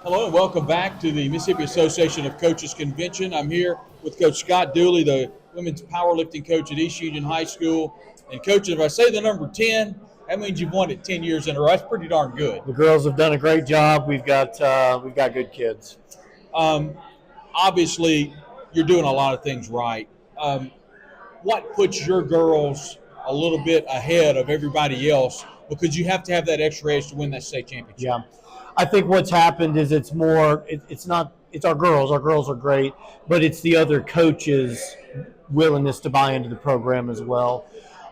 Hello and welcome back to the Mississippi Association of Coaches Convention. I'm here with Coach Scott Duley, the women's powerlifting coach at East Union High School. And Coach, if I say the number 10, that means you've won it 10 years in a row. That's pretty darn good. The girls have done a great job. We've got good kids. Um, Obviously, you're doing a lot of things right. What puts your girls a little bit ahead of everybody else? Because you have to have that extra edge to win that state championship. Yeah, I think what's happened is it's more. It's not. It's our girls. Our girls are great, but it's the other coaches' willingness to buy into the program as well.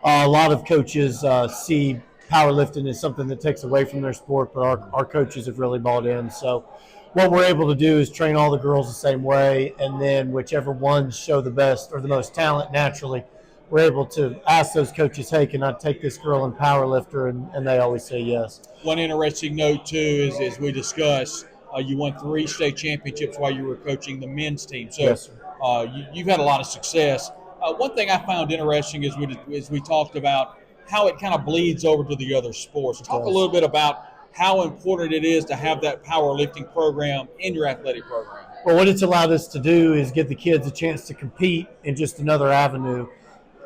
A lot of coaches see powerlifting as something that takes away from their sport, but our coaches have really bought in. So what we're able to do is train all the girls the same way, and then whichever ones show the best or the most talent naturally, we're able to ask those coaches, hey, can I take this girl and power lift her? And they always say yes. One interesting note, too, is as we discussed, you won 3 state championships while you were coaching the men's team. So Yes, sir. you've had a lot of success. One thing I found interesting is we talked about how it kind of bleeds over to the other sports. Talk a does. little bit about how important it is to have that powerlifting program in your athletic program. Well, what it's allowed us to do is give the kids a chance to compete in just another avenue.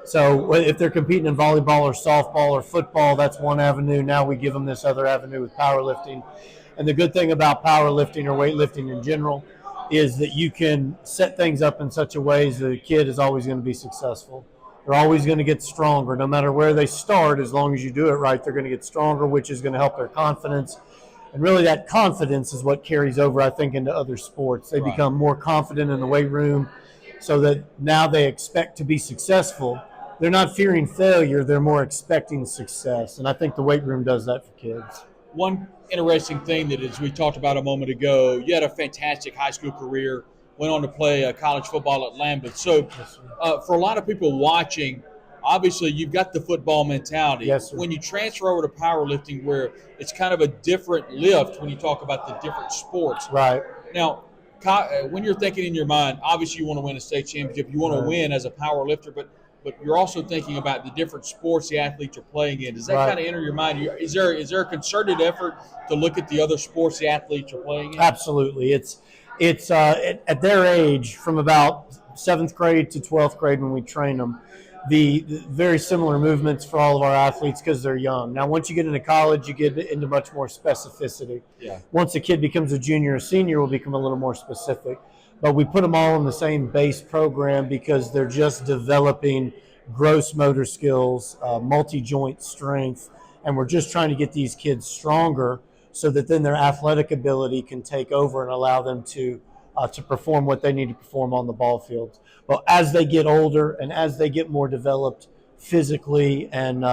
So if they're competing in volleyball or softball or football, that's one avenue. Now we give them this other avenue with powerlifting. And the good thing about powerlifting or weightlifting in general is that you can set things up in such a way that the kid is always going to be successful. They're always going to get stronger. No matter where they start, as long as you do it right, they're going to get stronger, which is going to help their confidence. And really that confidence is what carries over, I think, into other sports. They become more confident in the weight room so that now they expect to be successful. They're not fearing failure, they're more expecting success. And I think the weight room does that for kids. One interesting thing that, as we talked about a moment ago, you had a fantastic high school career, went on to play college football at Lambeth. So for a lot of people watching, obviously you've got the football mentality. Yes, sir. When you transfer over to powerlifting, where it's kind of a different lift when you talk about the different sports. Right. Now, when you're thinking in your mind, obviously you want to win a state championship, you want to win as a power lifter, but you're also thinking about the different sports the athletes are playing in. Does that Right. kind of enter your mind? Is there a concerted effort to look at the other sports the athletes are playing in? Absolutely. It's at their age, from about 7th grade to 12th grade when we train them, the very similar movements for all of our athletes because they're young. Now, once you get into college, you get into much more specificity. Yeah. Once a kid becomes a junior or senior, we'll become a little more specific. But we put them all in the same base program because they're just developing gross motor skills, multi-joint strength, and we're just trying to get these kids stronger so that then their athletic ability can take over and allow them to perform what they need to perform on the ball fields. But as they get older and as they get more developed physically and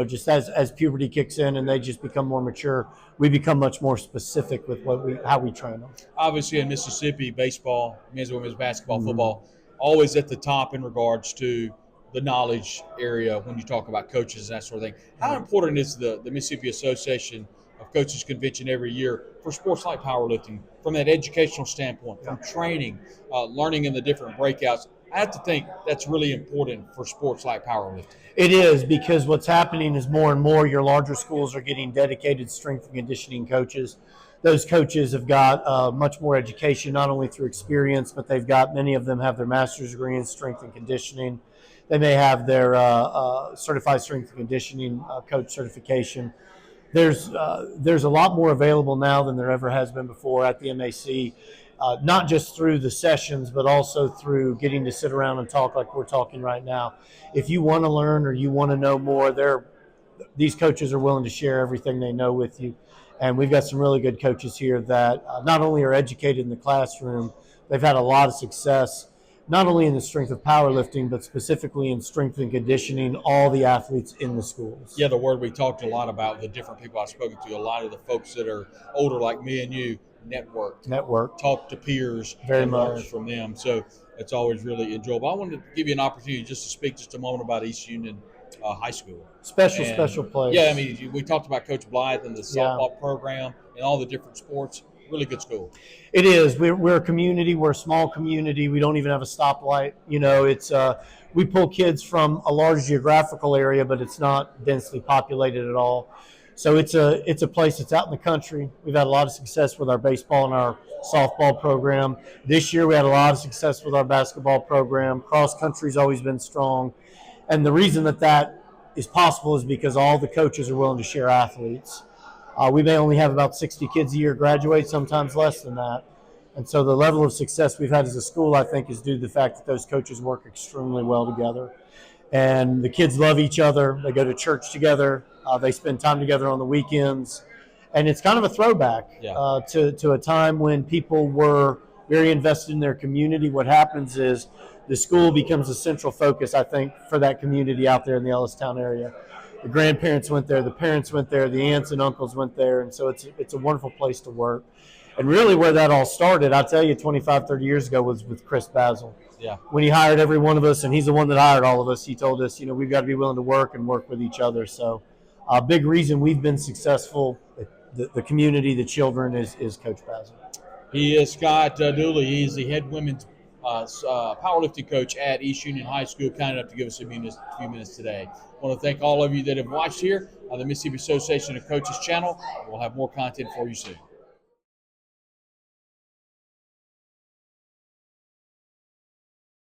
just as puberty kicks in and they just become more mature, we become much more specific with how we train them. Obviously, in Mississippi, baseball, men's and women's basketball, football, always at the top in regards to the knowledge area when you talk about coaches and that sort of thing. How important is the Mississippi Association of Coaches Convention every year for sports like powerlifting from that educational standpoint, from training, learning in the different breakouts? I have to think that's really important for sports like powerlifting. It is, because what's happening is more and more your larger schools are getting dedicated strength and conditioning coaches. Those coaches have got much more education, not only through experience, but many of them have their master's degree in strength and conditioning. They may have their certified strength and conditioning coach certification. There's a lot more available now than there ever has been before at the MAC. Not just through the sessions, but also through getting to sit around and talk like we're talking right now. If you want to learn or you want to know more, these coaches are willing to share everything they know with you. And we've got some really good coaches here that not only are educated in the classroom, they've had a lot of success, not only in the strength of powerlifting, but specifically in strength and conditioning all the athletes in the schools. Yeah, the word we talked a lot about, the different people I've spoken to, a lot of the folks that are older like me and you, Network. talk to peers, Very and learn much. from them. So it's always really enjoyable. I wanted to give you an opportunity just to speak just a moment about East Union High School. Special place. Yeah, I mean, we talked about Coach Blythe and the softball program and all the different sports. Really good school. It is. We're a community. We're a small community. We don't even have a stoplight. It's we pull kids from a large geographical area, but it's not densely populated at all. So it's a place that's out in the country. We've had a lot of success with our baseball and our softball program. This year we had a lot of success with our basketball program. Cross country's always been strong. And the reason that is possible is because all the coaches are willing to share athletes. We may only have about 60 kids a year graduate, sometimes less than that. And so the level of success we've had as a school, I think, is due to the fact that those coaches work extremely well together. And the kids love each other. They go to church together. They spend time together on the weekends. And it's kind of a throwback to a time when people were very invested in their community. What happens is the school becomes a central focus, I think, for that community out there in the Ellistown area. The grandparents went there, the parents went there, the aunts and uncles went there, and so it's a wonderful place to work. And really where that all started, I'll tell you, 25, 30 years ago was with Chris Basil. Yeah. When he hired every one of us, and he's the one that hired all of us, he told us, we've got to be willing to work and work with each other. So a big reason we've been successful, the community, the children, is Coach Basil. He is Scott Duley. He's the head women's powerlifting coach at East Union High School, kind enough to give us a few minutes today. I want to thank all of you that have watched here on the Mississippi Association of Coaches channel. We'll have more content for you soon.